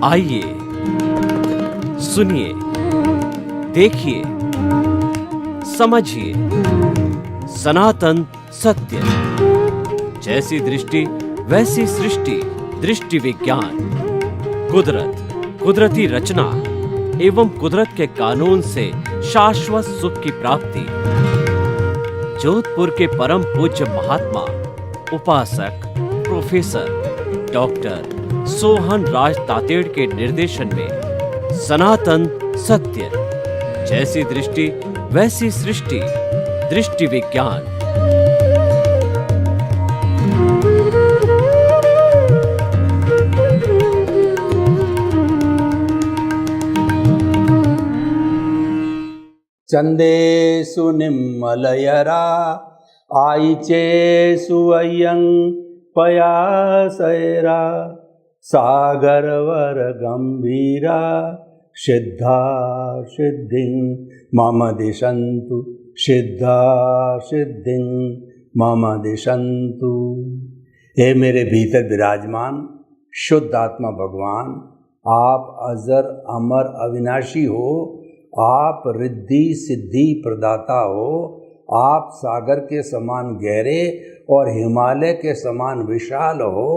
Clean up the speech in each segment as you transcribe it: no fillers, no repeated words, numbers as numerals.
आइए, सुनिए, देखिए, समझिए सनातन सत्य। जैसी दृष्टि वैसी सृष्टि, दृष्टि विज्ञान। कुदरत, कुदरती रचना एवं कुदरत के कानून से शाश्वत सुख की प्राप्ति। जोधपुर के परम पूज्य महात्मा उपासक प्रोफेसर डॉक्टर सोहन राज तातेड़ के निर्देशन में सनातन सत्य। जैसी दृष्टि वैसी सृष्टि, दृष्टि विज्ञान। चंदेषु निम्मलयरा आयिचेषु अय्यं पयासैरा सागरवर गंभीरा सिद्धा सिद्धिं मम दिशन्तु, सिद्धा सिद्धिं मम दिशन्तु। हे मेरे भीतर विराजमान शुद्ध आत्मा भगवान, आप अजर अमर अविनाशी हो, आप रिद्धि सिद्धि प्रदाता हो, आप सागर के समान गहरे और हिमालय के समान विशाल हो।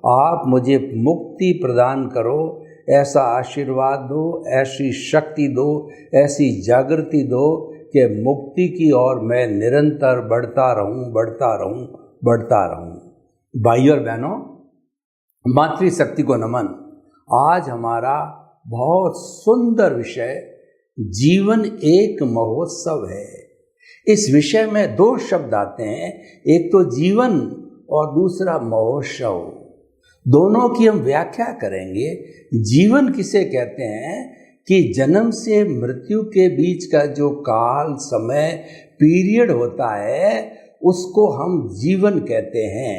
आप मुझे मुक्ति प्रदान करो, ऐसा आशीर्वाद दो, ऐसी शक्ति दो, ऐसी जागृति दो कि मुक्ति की ओर मैं निरंतर बढ़ता रहूं, बढ़ता रहूं, बढ़ता रहूं। भाइयों और बहनों, मातृशक्ति को नमन। आज हमारा बहुत सुंदर विषय जीवन एक महोत्सव है। इस विषय में दो शब्द आते हैं, एक तो जीवन और दूसरा महोत्सव। दोनों की हम व्याख्या करेंगे। जीवन किसे कहते हैं कि जन्म से मृत्यु के बीच का जो काल समय पीरियड होता है उसको हम जीवन कहते हैं।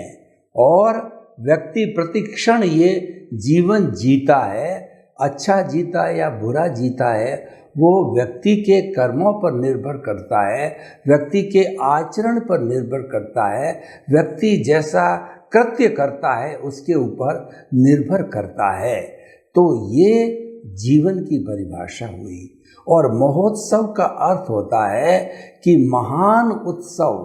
और व्यक्ति प्रतिक्षण ये जीवन जीता है, अच्छा जीता या बुरा जीता है वो व्यक्ति के कर्मों पर निर्भर करता है, व्यक्ति के आचरण पर निर्भर करता है, व्यक्ति जैसा कृत्य करता है उसके ऊपर निर्भर करता है। तो ये जीवन की परिभाषा हुई। और महोत्सव का अर्थ होता है कि महान उत्सव।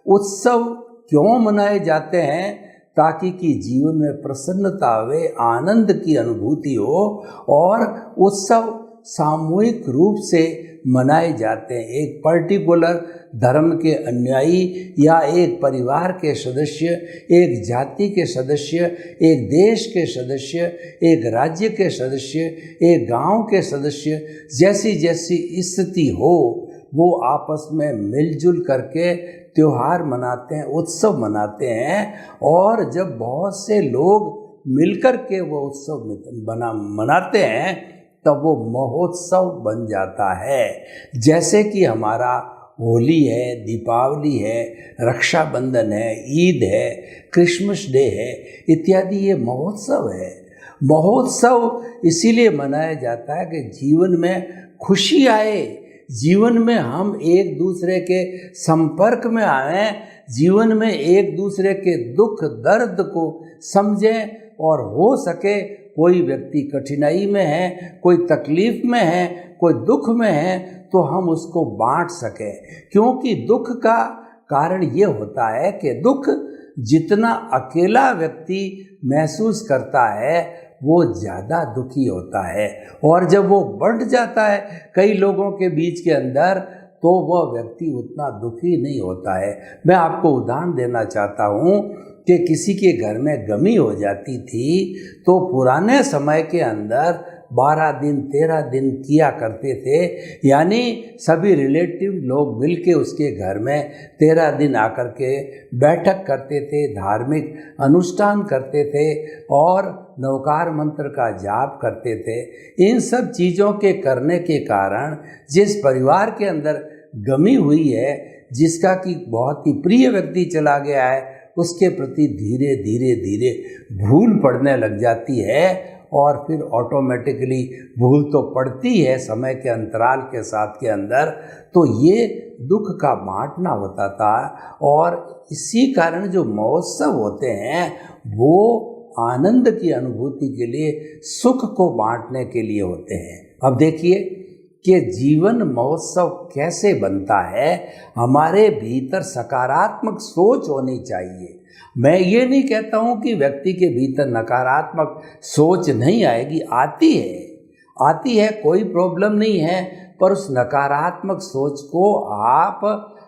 उत्सव क्यों मनाए जाते हैं? ताकि कि जीवन में प्रसन्नता वे आनंद की अनुभूति हो। और उत्सव सामूहिक रूप से मनाए जाते हैं। एक पर्टिकुलर धर्म के अनुयायी या एक परिवार के सदस्य, एक जाति के सदस्य, एक देश के सदस्य, एक राज्य के सदस्य, एक गांव के सदस्य, जैसी जैसी स्थिति हो वो आपस में मिलजुल करके त्योहार मनाते हैं, उत्सव मनाते हैं। और जब बहुत से लोग मिलकर के वो उत्सव मनाते हैं तब वो महोत्सव बन जाता है। जैसे कि हमारा होली है, दीपावली है, रक्षाबंधन है, ईद है, क्रिसमस डे है इत्यादि, ये महोत्सव है। महोत्सव इसीलिए मनाया जाता है कि जीवन में खुशी आए, जीवन में हम एक दूसरे के संपर्क में आएं, जीवन में एक दूसरे के दुख दर्द को समझें। और हो सके कोई व्यक्ति कठिनाई में है, कोई तकलीफ में है, कोई दुख में है तो हम उसको बांट सकें। क्योंकि दुख का कारण ये होता है कि दुख जितना अकेला व्यक्ति महसूस करता है वो ज़्यादा दुखी होता है। और जब वो बढ़ जाता है कई लोगों के बीच के अंदर तो वह व्यक्ति उतना दुखी नहीं होता है। मैं आपको उदाहरण देना चाहता हूँ कि किसी के घर में गमी हो जाती थी तो पुराने समय के अंदर 12 दिन 13 दिन किया करते थे। यानी सभी रिलेटिव लोग मिलके उसके घर में 13 दिन आकर के बैठक करते थे, धार्मिक अनुष्ठान करते थे और नवकार मंत्र का जाप करते थे। इन सब चीज़ों के करने के कारण जिस परिवार के अंदर गमी हुई है, जिसका कि बहुत ही प्रिय व्यक्ति चला गया है, उसके प्रति धीरे धीरे धीरे भूल पड़ने लग जाती है। और फिर ऑटोमेटिकली भूल तो पड़ती है समय के अंतराल के साथ के अंदर। तो ये दुख का बांटना होता था। और इसी कारण जो महोत्सव होते हैं वो आनंद की अनुभूति के लिए, सुख को बांटने के लिए होते हैं। अब देखिए कि जीवन महोत्सव कैसे बनता है। हमारे भीतर सकारात्मक सोच होनी चाहिए। मैं ये नहीं कहता हूँ कि व्यक्ति के भीतर नकारात्मक सोच नहीं आएगी, आती है, कोई प्रॉब्लम नहीं है, पर उस नकारात्मक सोच को आप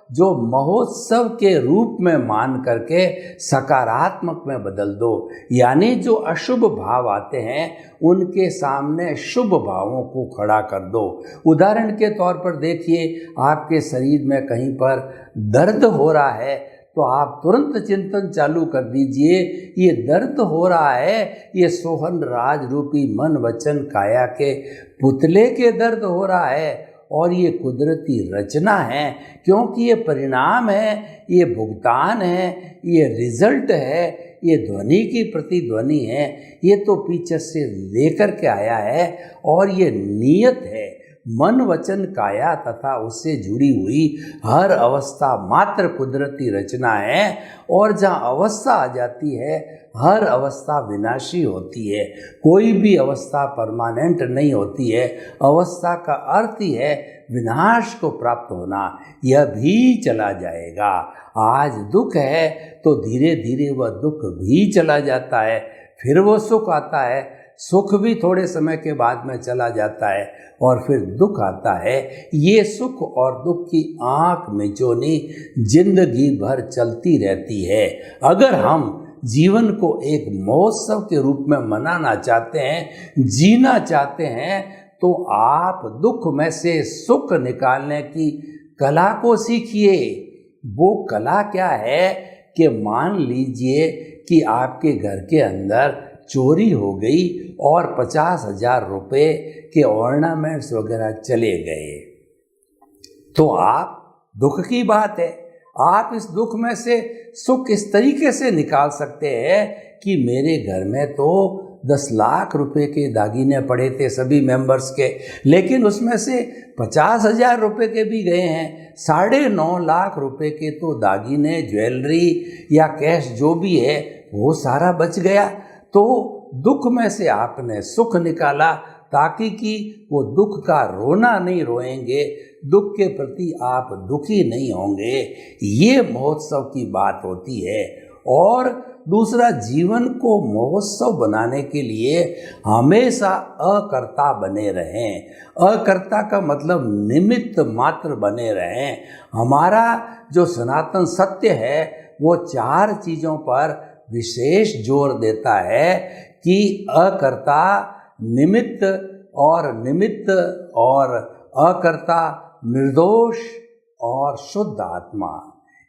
जो महोत्सव के रूप में मान करके सकारात्मक में बदल दो। यानी जो अशुभ भाव आते हैं उनके सामने शुभ भावों को खड़ा कर दो। उदाहरण के तौर पर देखिए, आपके शरीर में कहीं पर दर्द हो रहा है तो आप तुरंत चिंतन चालू कर दीजिए, ये दर्द हो रहा है, ये सोहन राज रूपी मन वचन काया के पुतले के दर्द हो रहा है और ये कुदरती रचना है, क्योंकि ये परिणाम है, ये भुगतान है, ये रिजल्ट है, ये ध्वनि की प्रतिध्वनि है, ये तो पीछे से लेकर के आया है और ये नियत है। मन वचन काया तथा उससे जुड़ी हुई हर अवस्था मात्र कुदरती रचना है, और जहाँ अवस्था आ जाती है हर अवस्था विनाशी होती है। कोई भी अवस्था परमानेंट नहीं होती है। अवस्था का अर्थ ही है विनाश को प्राप्त होना। यह भी चला जाएगा। आज दुख है तो धीरे धीरे वह दुख भी चला जाता है, फिर वो सुख आता है, सुख भी थोड़े समय के बाद में चला जाता है और फिर दुख आता है। ये सुख और दुख की आंख मिचौनी जिंदगी भर चलती रहती है। अगर हम जीवन को एक महोत्सव के रूप में मनाना चाहते हैं, जीना चाहते हैं, तो आप दुख में से सुख निकालने की कला को सीखिए। वो कला क्या है कि मान लीजिए कि आपके घर के अंदर चोरी हो गई और 50,000 रुपये के ऑर्नामेंट्स वगैरह चले गए, तो आप दुख की बात है, आप इस दुख में से सुख इस तरीके से निकाल सकते हैं कि मेरे घर में तो 10 लाख रुपए के दागीने पड़े थे सभी मेंबर्स के, लेकिन उसमें से 50,000 रुपये के भी गए हैं, 9.5 लाख रुपए के तो दागीने, ज्वेलरी या कैश जो भी है वो सारा बच गया। तो दुख में से आपने सुख निकाला, ताकि कि वो दुख का रोना नहीं रोएंगे, दुख के प्रति आप दुखी नहीं होंगे। ये महोत्सव की बात होती है। और दूसरा, जीवन को महोत्सव बनाने के लिए हमेशा अकर्ता बने रहें। अकर्ता का मतलब निमित्त मात्र बने रहें। हमारा जो सनातन सत्य है वो 4 चीज़ों पर विशेष जोर देता है कि अकर्ता, निमित्त और अकर्ता, निर्दोष और शुद्ध आत्मा।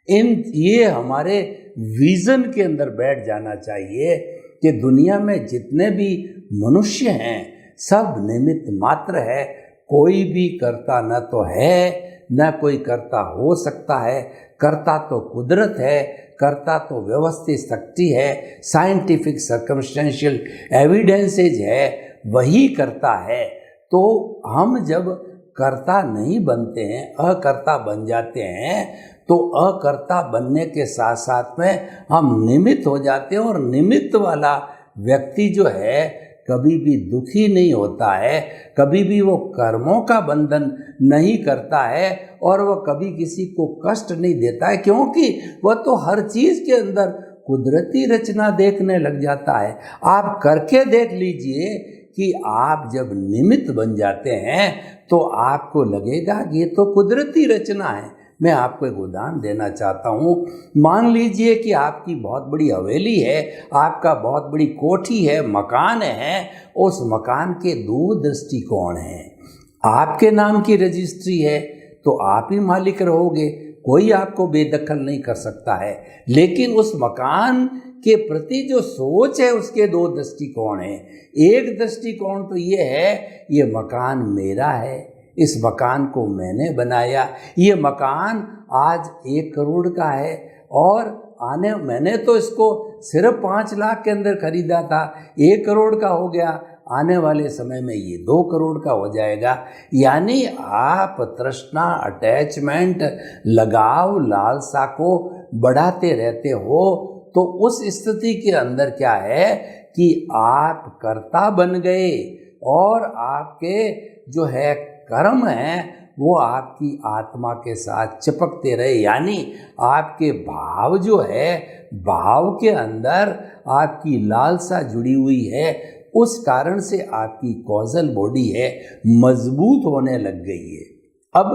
ये हमारे विजन के अंदर बैठ जाना चाहिए कि दुनिया में जितने भी मनुष्य हैं सब निमित्त मात्र है। कोई भी कर्ता न तो है न कोई कर्ता हो सकता है। कर्ता तो कुदरत है, कर्ता तो व्यवस्थित शक्ति है, साइंटिफिक सर्कमस्टेंशियल एविडेंसेज है, वही करता है। तो हम जब कर्ता नहीं बनते हैं, अकर्ता बन जाते हैं, तो अकर्ता बनने के साथ साथ में हम निमित्त हो जाते हैं। और निमित्त वाला व्यक्ति जो है कभी भी दुखी नहीं होता है, कभी भी वो कर्मों का बंधन नहीं करता है और वह कभी किसी को कष्ट नहीं देता है, क्योंकि वह तो हर चीज़ के अंदर कुदरती रचना देखने लग जाता है। आप करके देख लीजिए कि आप जब निमित्त बन जाते हैं तो आपको लगेगा कि ये तो कुदरती रचना है। मैं आपको एक उदाहरण देना चाहता हूँ। मान लीजिए कि आपकी बहुत बड़ी हवेली है, आपका बहुत बड़ी कोठी है, मकान है। उस मकान के 2 दृष्टिकोण हैं। आपके नाम की रजिस्ट्री है तो आप ही मालिक रहोगे, कोई आपको बेदखल नहीं कर सकता है। लेकिन उस मकान के प्रति जो सोच है उसके 2 दृष्टिकोण हैं। एक दृष्टिकोण तो ये है, ये मकान मेरा है, इस मकान को मैंने बनाया, ये मकान आज 1 करोड़ का है और मैंने तो इसको सिर्फ 5 लाख के अंदर खरीदा था, 1 करोड़ का हो गया, आने वाले समय में ये 2 करोड़ का हो जाएगा। यानी आप तृष्णा, अटैचमेंट, लगाव, लालसा को बढ़ाते रहते हो तो उस स्थिति के अंदर क्या है कि आप कर्ता बन गए और आपके जो है कर्म हैं वो आपकी आत्मा के साथ चिपकते रहे, यानी आपके भाव जो है, भाव के अंदर आपकी लालसा जुड़ी हुई है, उस कारण से आपकी कॉजल बॉडी है मजबूत होने लग गई है। अब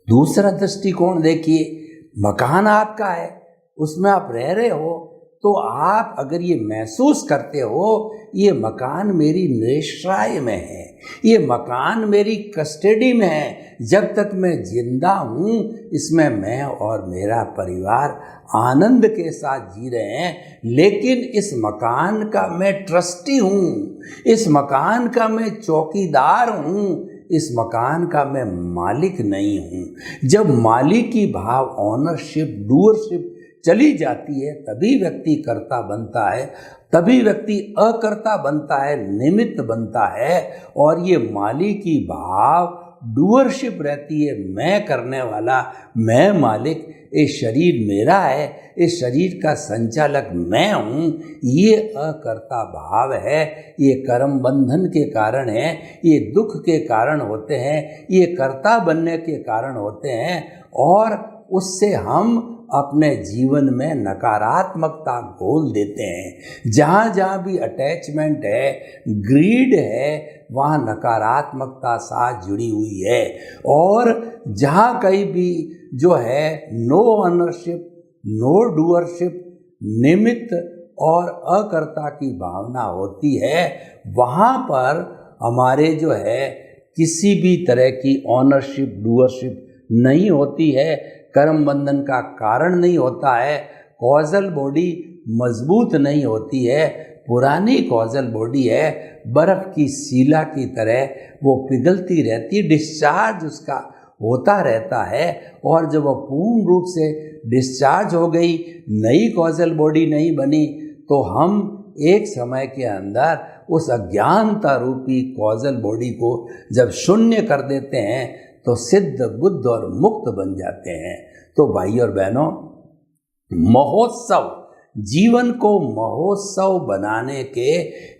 दूसरा दृष्टिकोण देखिए, मकान आपका है, उसमें आप रह रहे हो, तो आप अगर ये महसूस करते हो ये मकान मेरी निश्चय में है, ये मकान मेरी कस्टडी में है, जब तक मैं जिंदा हूँ इसमें मैं और मेरा परिवार आनंद के साथ जी रहे हैं, लेकिन इस मकान का मैं ट्रस्टी हूँ, इस मकान का मैं चौकीदार हूँ, इस मकान का मैं मालिक नहीं हूँ। जब मालिक की भाव, ऑनरशिप, डूअरशिप चली जाती है तभी व्यक्ति कर्ता बनता है, तभी व्यक्ति अकर्ता बनता है, निमित्त बनता है। और ये मालिक की भाव, डूअरशिप रहती है, मैं करने वाला, मैं मालिक, ये शरीर मेरा है, इस शरीर का संचालक मैं हूँ, ये अकर्ता भाव है। ये कर्म बंधन के कारण है, ये दुख के कारण होते हैं, ये कर्ता बनने के कारण होते हैं, और उससे हम अपने जीवन में नकारात्मकता घोल देते हैं। जहाँ जहाँ भी अटैचमेंट है, ग्रीड है, वहाँ नकारात्मकता साथ जुड़ी हुई है। और जहाँ कहीं भी जो है नो ऑनरशिप, नो डूअरशिप, निमित्त और अकर्ता की भावना होती है, वहाँ पर हमारे जो है किसी भी तरह की ऑनरशिप, डूअरशिप नहीं होती है, कर्म बंधन का कारण नहीं होता है, कॉजल बॉडी मजबूत नहीं होती है। पुरानी कॉजल बॉडी है बर्फ की सीला की तरह, वो पिघलती रहती, डिस्चार्ज उसका होता रहता है, और जब वो पूर्ण रूप से डिस्चार्ज हो गई, नई कॉजल बॉडी नहीं बनी, तो हम एक समय के अंदर उस अज्ञानता रूपी कॉजल बॉडी को जब शून्य कर देते हैं तो सिद्ध, बुद्ध और मुक्त बन जाते हैं। तो भाई और बहनों, महोत्सव, जीवन को महोत्सव बनाने के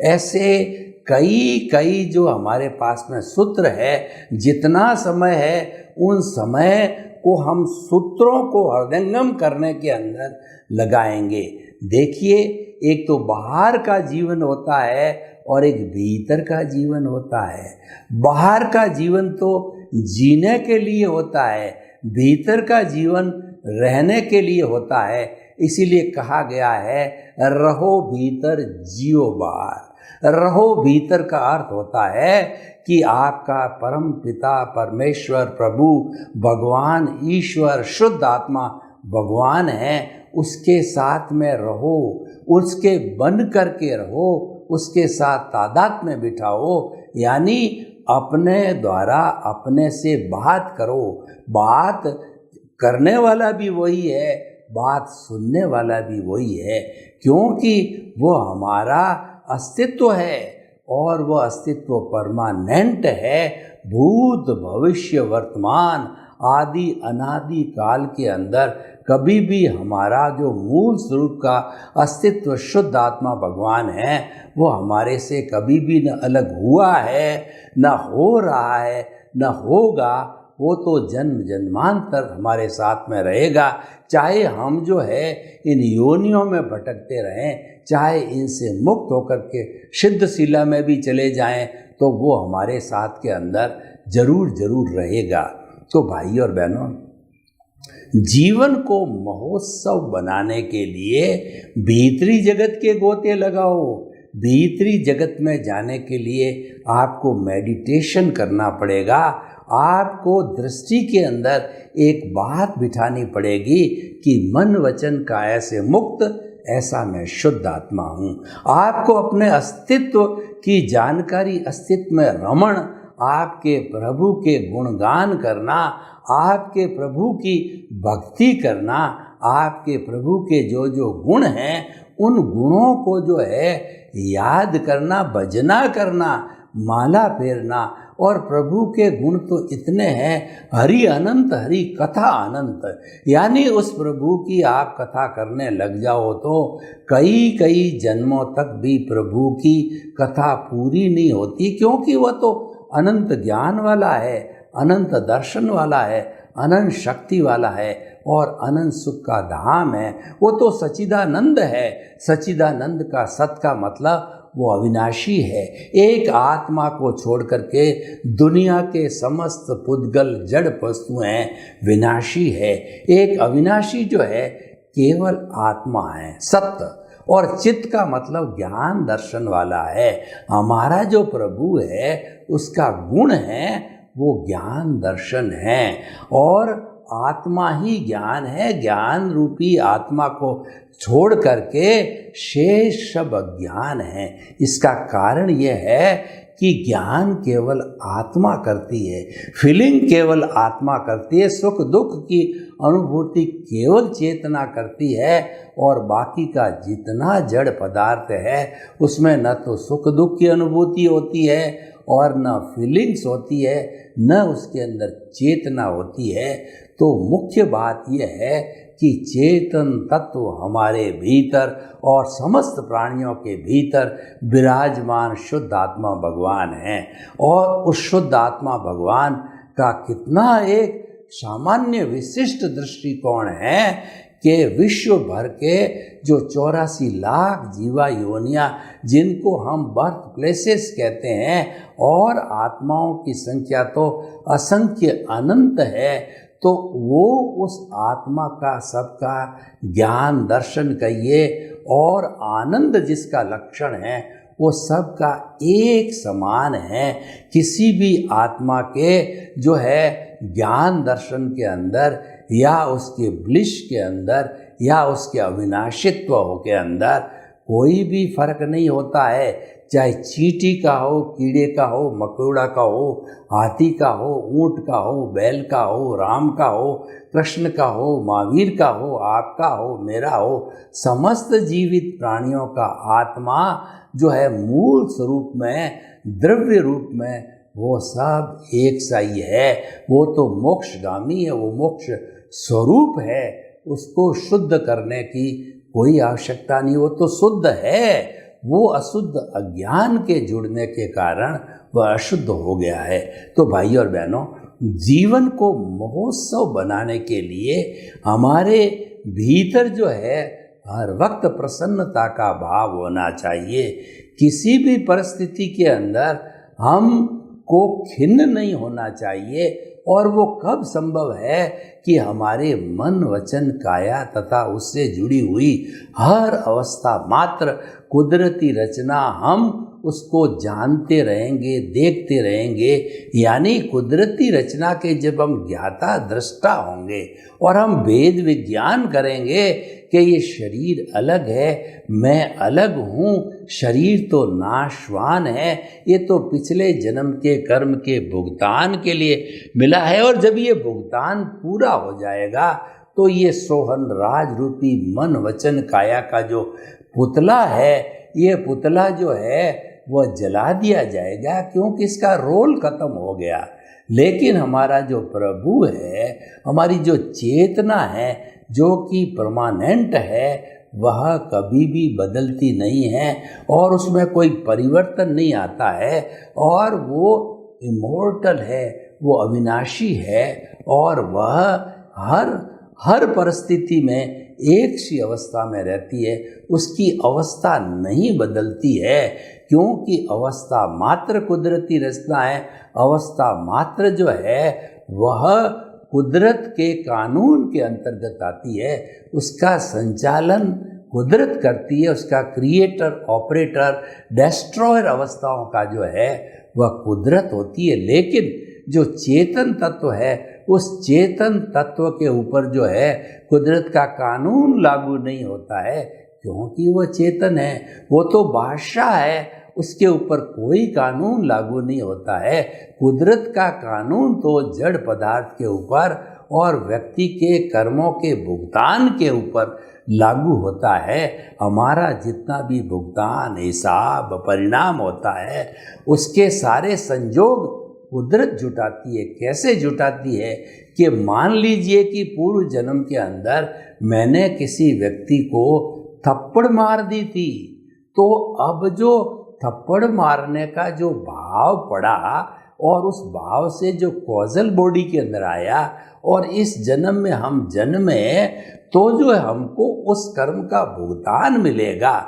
ऐसे कई जो हमारे पास में सूत्र है, जितना समय है उन समय को हम सूत्रों को हृदयंगम करने के अंदर लगाएंगे। देखिए, एक तो बाहर का जीवन होता है और एक भीतर का जीवन होता है। बाहर का जीवन तो जीने के लिए होता है, भीतर का जीवन रहने के लिए होता है। इसीलिए कहा गया है, रहो भीतर जियो बाहर। रहो भीतर का अर्थ होता है कि आपका परम पिता, परमेश्वर, प्रभु, भगवान, ईश्वर, शुद्ध आत्मा भगवान है, उसके साथ में रहो, उसके बन करके रहो, उसके साथ तादाद में बिठाओ, यानी अपने द्वारा अपने से बात करो। बात करने वाला भी वही है, बात सुनने वाला भी वही है, क्योंकि वो हमारा अस्तित्व है और वह अस्तित्व परमानेंट है। भूत, भविष्य, वर्तमान, आदि अनादि काल के अंदर कभी भी हमारा जो मूल स्वरूप का अस्तित्व शुद्ध आत्मा भगवान है, वो हमारे से कभी भी न अलग हुआ है, न हो रहा है, न होगा। वो तो जन्म जन्मांतर हमारे साथ में रहेगा, चाहे हम जो है इन योनियों में भटकते रहें, चाहे इनसे मुक्त होकर के सिद्ध शिला में भी चले जाएं, तो वो हमारे साथ के अंदर जरूर रहेगा। तो भाई और बहनों, जीवन को महोत्सव बनाने के लिए भीतरी जगत के गोते लगाओ। भीतरी जगत में जाने के लिए आपको मेडिटेशन करना पड़ेगा। आपको दृष्टि के अंदर एक बात बिठानी पड़ेगी कि मन वचन काया से मुक्त, ऐसा मैं शुद्ध आत्मा हूँ। आपको अपने अस्तित्व की जानकारी, अस्तित्व में रमण, आपके प्रभु के गुणगान करना, आपके प्रभु की भक्ति करना, आपके प्रभु के जो जो गुण हैं उन गुणों को जो है याद करना, भजना करना, माला फेरना, और प्रभु के गुण तो इतने हैं, हरि अनंत हरि कथा अनंत, यानी उस प्रभु की आप कथा करने लग जाओ तो कई कई जन्मों तक भी प्रभु की कथा पूरी नहीं होती, क्योंकि वह तो अनंत ज्ञान वाला है, अनंत दर्शन वाला है, अनंत शक्ति वाला है और अनंत सुख का धाम है। वो तो सच्चिदानंद है। सच्चिदानंद का सत का मतलब वो अविनाशी है। एक आत्मा को छोड़ करके दुनिया के समस्त पुद्गल जड़ वस्तुएं विनाशी है। एक अविनाशी जो है केवल आत्मा है, सत्य। और चित्त का मतलब ज्ञान दर्शन वाला है। हमारा जो प्रभु है उसका गुण है वो ज्ञान दर्शन है और आत्मा ही ज्ञान है। ज्ञान रूपी आत्मा को छोड़ करके शेष सब अज्ञान है। इसका कारण यह है कि ज्ञान केवल आत्मा करती है, फीलिंग केवल आत्मा करती है, सुख दुख की अनुभूति केवल चेतना करती है और बाकी का जितना जड़ पदार्थ है उसमें न तो सुख दुख की अनुभूति होती है और न फीलिंग्स होती है, न उसके अंदर चेतना होती है। तो मुख्य बात यह है कि चेतन तत्व हमारे भीतर और समस्त प्राणियों के भीतर विराजमान शुद्ध आत्मा भगवान है। और उस शुद्ध आत्मा भगवान का कितना एक सामान्य विशिष्ट दृष्टिकोण है कि विश्व भर के जो 84 लाख जीवा योनियाँ जिनको हम बर्थ प्लेसेस कहते हैं और आत्माओं की संख्या तो असंख्य अनंत है, तो वो उस आत्मा का सबका ज्ञान दर्शन कहिए और आनंद जिसका लक्षण है वो सबका एक समान है। किसी भी आत्मा के जो है ज्ञान दर्शन के अंदर या उसके ब्लिश के अंदर या उसके अविनाशित्व के अंदर कोई भी फर्क नहीं होता है। चाहे चींटी का हो, कीड़े का हो, मकोड़ा का हो, हाथी का हो, ऊंट का हो, बैल का हो, राम का हो, कृष्ण का हो, महावीर का हो, आपका हो, मेरा हो, समस्त जीवित प्राणियों का आत्मा जो है मूल स्वरूप में, द्रव्य रूप में, वो सब एक सा ही है। वो तो मोक्षगामी है, वो मोक्ष स्वरूप है। उसको शुद्ध करने की कोई आवश्यकता नहीं, वो तो शुद्ध है। वो अशुद्ध अज्ञान के जुड़ने के कारण वह अशुद्ध हो गया है। तो भाई और बहनों, जीवन को महोत्सव बनाने के लिए हमारे भीतर जो है हर वक्त प्रसन्नता का भाव होना चाहिए। किसी भी परिस्थिति के अंदर हमको खिन्न नहीं होना चाहिए। और वो कब संभव है कि हमारे मन वचन काया तथा उससे जुड़ी हुई हर अवस्था मात्र कुदरती रचना हम उसको जानते रहेंगे, देखते रहेंगे। यानी कुदरती रचना के जब हम ज्ञाता दृष्टा होंगे और हम वेद विज्ञान करेंगे कि ये शरीर अलग है, मैं अलग हूँ, शरीर तो नाशवान है, ये तो पिछले जन्म के कर्म के भुगतान के लिए मिला है और जब ये भुगतान पूरा हो जाएगा तो ये सोहन राज रूपी मन वचन काया का जो पुतला है, ये पुतला जो है वह जला दिया जाएगा क्योंकि इसका रोल खत्म हो गया। लेकिन हमारा जो प्रभु है, हमारी जो चेतना है जो कि परमानेंट है, वह कभी भी बदलती नहीं है और उसमें कोई परिवर्तन नहीं आता है और वो इमोर्टल है, वो अविनाशी है और वह हर परिस्थिति में एक सी अवस्था में रहती है। उसकी अवस्था नहीं बदलती है क्योंकि अवस्था मात्र कुदरती रचना है। अवस्था मात्र जो है वह कुदरत के कानून के अंतर्गत आती है। उसका संचालन कुदरत करती है। उसका क्रिएटर, ऑपरेटर, डिस्ट्रॉयर अवस्थाओं का जो है वह कुदरत होती है। लेकिन जो चेतन तत्व है, उस चेतन तत्व के ऊपर जो है कुदरत का कानून लागू नहीं होता है क्योंकि वह चेतन है। वो तो बादशाह है, उसके ऊपर कोई कानून लागू नहीं होता है। कुदरत का कानून तो जड़ पदार्थ के ऊपर और व्यक्ति के कर्मों के भुगतान के ऊपर लागू होता है। हमारा जितना भी भुगतान, हिसाब, परिणाम होता है, उसके सारे संयोग कुदरत जुटाती है। कैसे जुटाती है कि मान लीजिए कि पूर्व जन्म के अंदर मैंने किसी व्यक्ति को थप्पड़ मार दी थी, तो अब जो थप्पड़ मारने का जो भाव पड़ा और उस भाव से जो कॉजल बॉडी के अंदर आया और इस जन्म में हम जन्मे, तो जो है हमको उस कर्म का भुगतान मिलेगा।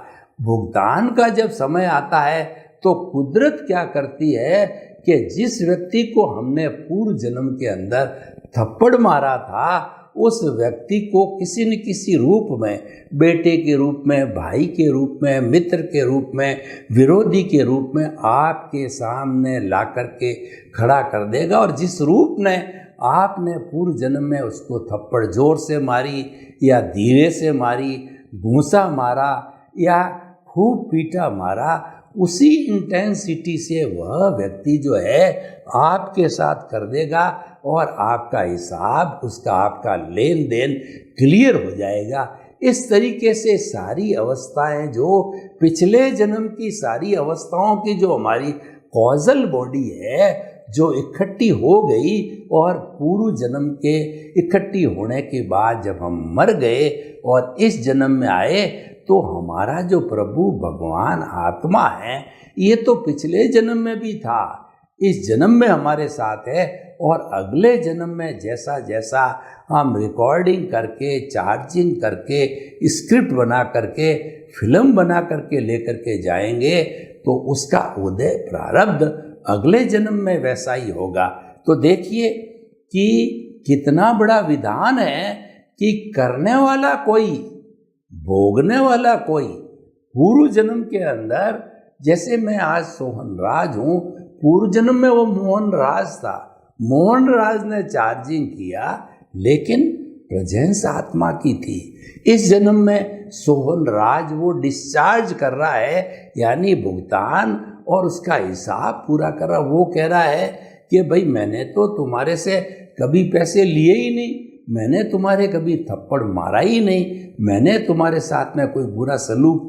भुगतान का जब समय आता है तो कुदरत क्या करती है कि जिस व्यक्ति को हमने पूर्व जन्म के अंदर थप्पड़ मारा था, उस व्यक्ति को किसी न किसी रूप में, बेटे के रूप में, भाई के रूप में, मित्र के रूप में, विरोधी के रूप में आपके सामने ला करके खड़ा कर देगा। और जिस रूप में आपने पूर्व जन्म में उसको थप्पड़ जोर से मारी या धीरे से मारी, घूंसा मारा या खूब पीटा मारा, उसी इंटेंसिटी से वह व्यक्ति जो है आपके साथ कर देगा और आपका हिसाब, उसका आपका लेन देन क्लियर हो जाएगा। इस तरीके से सारी अवस्थाएं, जो पिछले जन्म की सारी अवस्थाओं की जो हमारी कॉजल बॉडी है, जो इकट्ठी हो गई और पूर्व जन्म के इकट्ठी होने के बाद जब हम मर गए और इस जन्म में आए, तो हमारा जो प्रभु भगवान आत्मा है, ये तो पिछले जन्म में भी था, इस जन्म में हमारे साथ है और अगले जन्म में जैसा जैसा हम रिकॉर्डिंग करके, चार्जिंग करके, स्क्रिप्ट बना करके, फिल्म बना करके लेकर के जाएंगे, तो उसका उदय प्रारब्ध अगले जन्म में वैसा ही होगा। तो देखिए कि कितना बड़ा विधान है कि करने वाला कोई, भोगने वाला कोई। पूर्व जन्म के अंदर जैसे मैं आज सोहन राज हूँ, पूर्व जन्म में वो मोहन राज था। मोहन राज ने चार्जिंग किया, लेकिन प्रेजेंस आत्मा की थी। इस जन्म में सोहन राज वो डिस्चार्ज कर रहा है, यानी भुगतान और उसका हिसाब पूरा कर रहा। वो कह रहा है कि भाई मैंने तो तुम्हारे से कभी पैसे लिए ही नहीं, मैंने तुम्हारे कभी थप्पड़ मारा ही नहीं, मैंने तुम्हारे साथ में कोई बुरा सलूक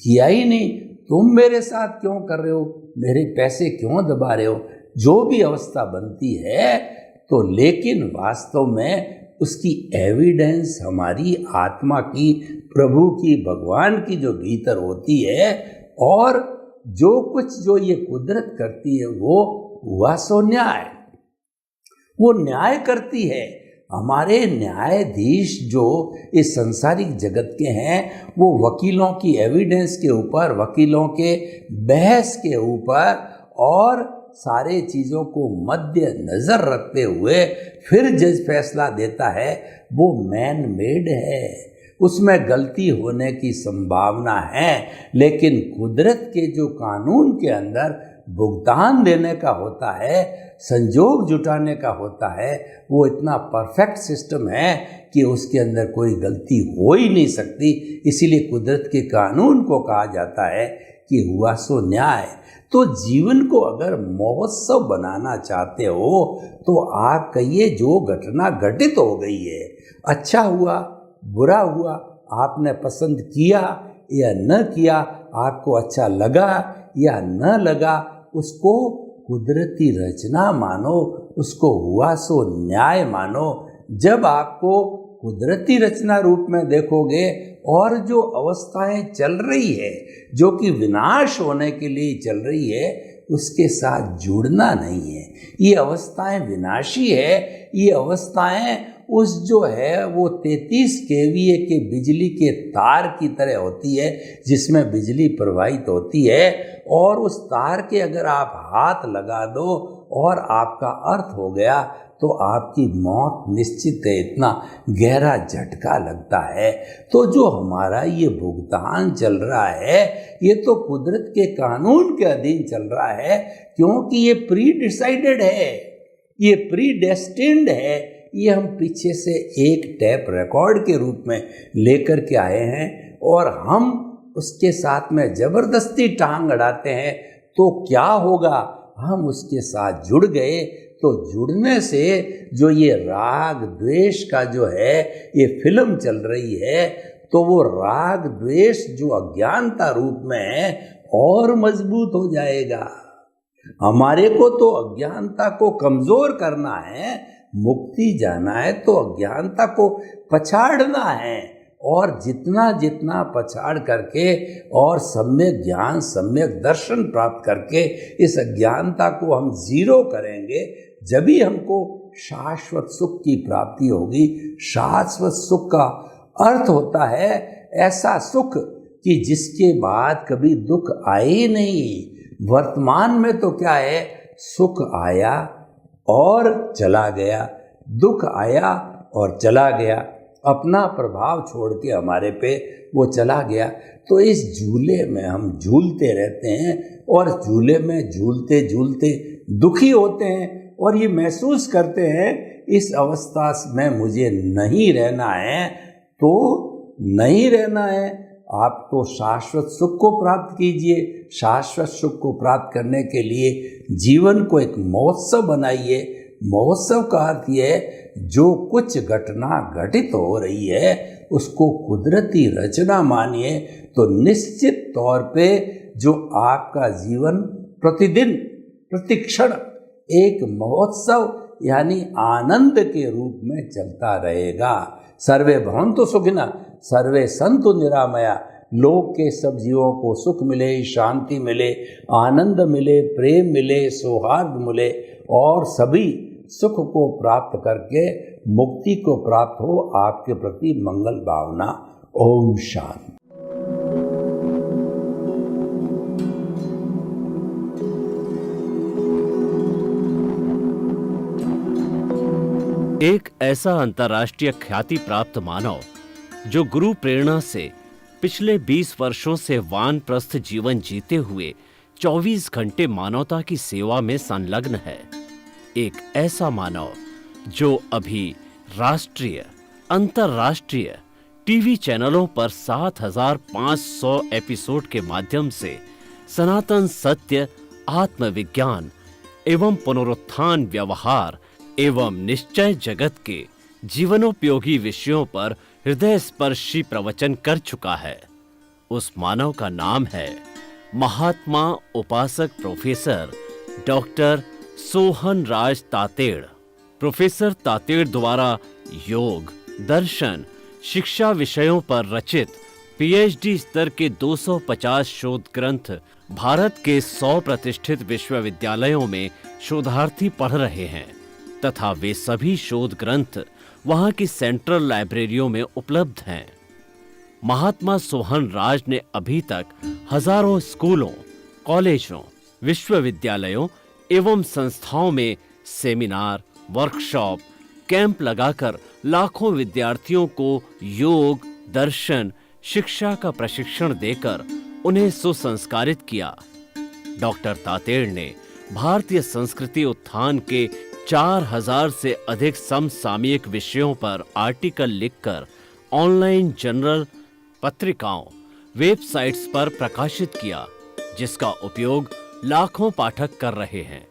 किया ही नहीं, तुम मेरे साथ क्यों कर रहे हो, मेरे पैसे क्यों दबा रहे हो, जो भी अवस्था बनती है। तो लेकिन वास्तव में उसकी एविडेंस हमारी आत्मा की, प्रभु की, भगवान की जो भीतर होती है, और जो कुछ जो ये कुदरत करती है वो हुआ सो न्याय, वो न्याय करती है। हमारे न्यायाधीश जो इस संसारिक जगत के हैं, वो वकीलों की एविडेंस के ऊपर, वकीलों के बहस के ऊपर और सारे चीज़ों को मद्दे नज़र रखते हुए फिर जज फैसला देता है। वो मैन मेड है, उसमें गलती होने की संभावना है, लेकिन कुदरत के जो कानून के अंदर भुगतान देने का होता है, संजोग जुटाने का होता है, वो इतना परफेक्ट सिस्टम है कि उसके अंदर कोई गलती हो ही नहीं सकती। इसीलिए कुदरत के कानून को कहा जाता है कि हुआ सो न्याय। तो जीवन को अगर महोत्सव बनाना चाहते हो तो आप कहिए जो घटना घटित हो गई है, अच्छा हुआ, बुरा हुआ, आपने पसंद किया या न किया, आपको अच्छा लगा या न लगा, उसको कुदरती रचना मानो, उसको हुआ सो न्याय मानो। जब आपको कुदरती रचना रूप में देखोगे और जो अवस्थाएं चल रही है, जो कि विनाश होने के लिए चल रही है, उसके साथ जुड़ना नहीं है। ये अवस्थाएं विनाशी है, ये अवस्थाएं उस जो है वो 33 केवीए के बिजली के तार की तरह होती है, जिसमें बिजली प्रवाहित होती है, और उस तार के अगर आप हाथ लगा दो और आपका अर्थ हो गया तो आपकी मौत निश्चित है। इतना गहरा झटका लगता है। तो जो हमारा ये भुगतान चल रहा है, ये तो कुदरत के कानून के अधीन चल रहा है, क्योंकि ये प्री डिसाइडेड है, ये प्री डेस्टिन्ड है। ये हम पीछे से एक टैप रिकॉर्ड के रूप में लेकर के आए हैं और हम उसके साथ में ज़बरदस्ती टांग अड़ाते हैं। तो क्या होगा, हम उसके साथ जुड़ गए, तो जुड़ने से जो ये राग द्वेष का जो है ये फिल्म चल रही है, तो वो राग द्वेष जो अज्ञानता रूप में है और मजबूत हो जाएगा। हमारे को तो अज्ञानता को कमजोर करना है, मुक्ति जाना है तो अज्ञानता को पछाड़ना है, और जितना जितना पछाड़ करके और सम्यक ज्ञान सम्यक दर्शन प्राप्त करके इस अज्ञानता को हम जीरो करेंगे, जभी हमको शाश्वत सुख की प्राप्ति होगी। शाश्वत सुख का अर्थ होता है ऐसा सुख कि जिसके बाद कभी दुख आए ही नहीं। वर्तमान में तो क्या है, सुख आया और चला गया, दुख आया और चला गया, अपना प्रभाव छोड़ के हमारे पे वो चला गया। तो इस झूले में हम झूलते रहते हैं और झूले में झूलते झूलते दुखी होते हैं और ये महसूस करते हैं इस अवस्था में मुझे नहीं रहना है। तो नहीं रहना है, आप तो शाश्वत सुख को प्राप्त कीजिए। शाश्वत सुख को प्राप्त करने के लिए जीवन को एक महोत्सव बनाइए। महोत्सव का अर्थ ये है, जो कुछ घटना घटित हो रही है उसको कुदरती रचना मानिए, तो निश्चित तौर पे जो आपका जीवन प्रतिदिन प्रतिक्षण एक महोत्सव यानी आनंद के रूप में चलता रहेगा। सर्वे भवन्तु सुखिनः, सर्वे सन्तु निरामया। लोक के सब जीवों को सुख मिले, शांति मिले, आनंद मिले, प्रेम मिले, सौहार्द मिले और सभी सुख को प्राप्त करके मुक्ति को प्राप्त हो। आपके प्रति मंगल भावना। ओम शांति। एक ऐसा अंतर्राष्ट्रीय ख्याति प्राप्त मानव जो गुरु प्रेरणा से पिछले 20 वर्षों से वानप्रस्थ जीवन जीते हुए 24 घंटे मानवता की सेवा में संलग्न है। एक ऐसा मानव जो अभी राष्ट्रीय अंतर्राष्ट्रीय टीवी चैनलों पर 7,500 एपिसोड के माध्यम से सनातन सत्य, आत्मविज्ञान एवं पुनरुत्थान, व्यवहार एवं निश्चय जगत के जीवनोपयोगी विषयों पर हृदय स्पर्शी प्रवचन कर चुका है। उस मानव का नाम है महात्मा उपासक प्रोफेसर डॉक्टर सोहन राज तातेड़। प्रोफेसर तातेड़ द्वारा योग, दर्शन, शिक्षा विषयों पर रचित पीएचडी स्तर के 250 शोध ग्रंथ भारत के 100 प्रतिष्ठित विश्वविद्यालयों में शोधार्थी पढ़ रहे हैं तथा वे सभी शोध ग्रंथ वहां की सेंट्रल लाइब्रेरियों में उपलब्ध हैं। महात्मा सोहन राज ने अभी तक हजारों स्कूलों, कॉलेजों, विश्वविद्यालयों एवं संस्थाओं में सेमिनार, वर्कशॉप, कैंप लगाकर लाखों विद्यार्थियों को योग, दर्शन, शिक्षा का प्रशिक्षण देकर उन्हें सुसंस्कारित किया। डॉक्टर तातेड़ ने भारतीय संस्कृति उत्थान के 4000 से अधिक समसामयिक विषयों पर आर्टिकल लिखकर ऑनलाइन जर्नल, पत्रिकाओं, वेबसाइट्स पर प्रकाशित किया, जिसका उपयोग लाखों पाठक कर रहे हैं।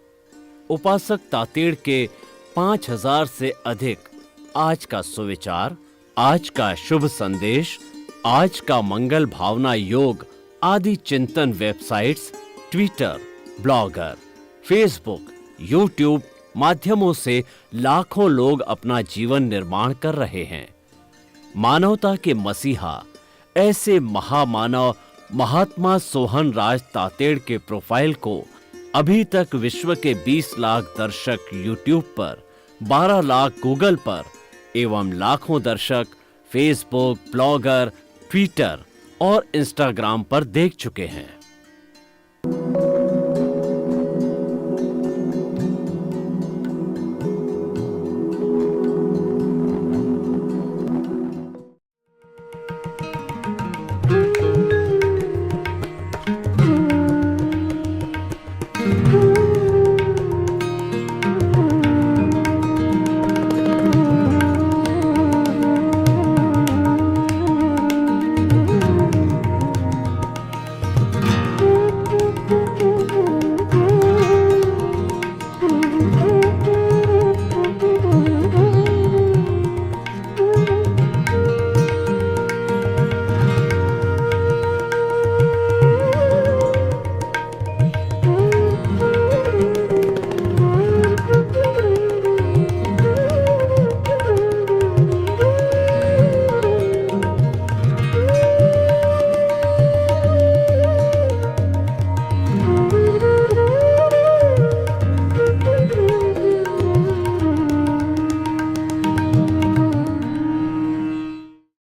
उपासक तातेड़ के 5000 से अधिक आज का सुविचार, आज का शुभ संदेश, आज का मंगल भावना योग आदि चिंतन websites, Twitter, blogger, Facebook, YouTube माध्यमों से लाखों लोग अपना जीवन निर्माण कर रहे हैं। मानवता के मसीहा ऐसे महामानव महात्मा सोहन राज तातेड़ के प्रोफाइल को अभी तक विश्व के 20 लाख दर्शक यूट्यूब पर, 12 लाख गूगल पर एवं लाखों दर्शक फेसबुक, ब्लॉगर, ट्विटर और इंस्टाग्राम पर देख चुके हैं।